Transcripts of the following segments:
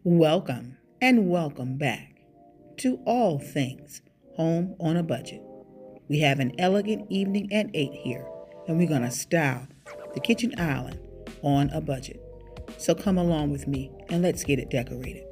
Welcome and welcome back to All Things Home on a Budget. We have an elegant evening at 8 here, and we're going to style the kitchen island on a budget. So come along with me and let's get it decorated.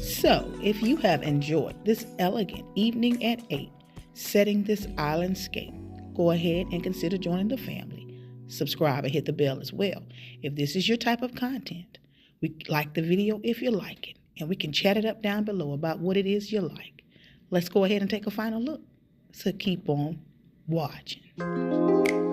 So, if you have enjoyed this elegant evening at 8, setting this islandscape, go ahead and consider joining the family. Subscribe and hit the bell as well. If this is your type of content, we like the video if you like it, and we can chat it up down below about what it is you like. Let's go ahead and take a final look. So keep on watching.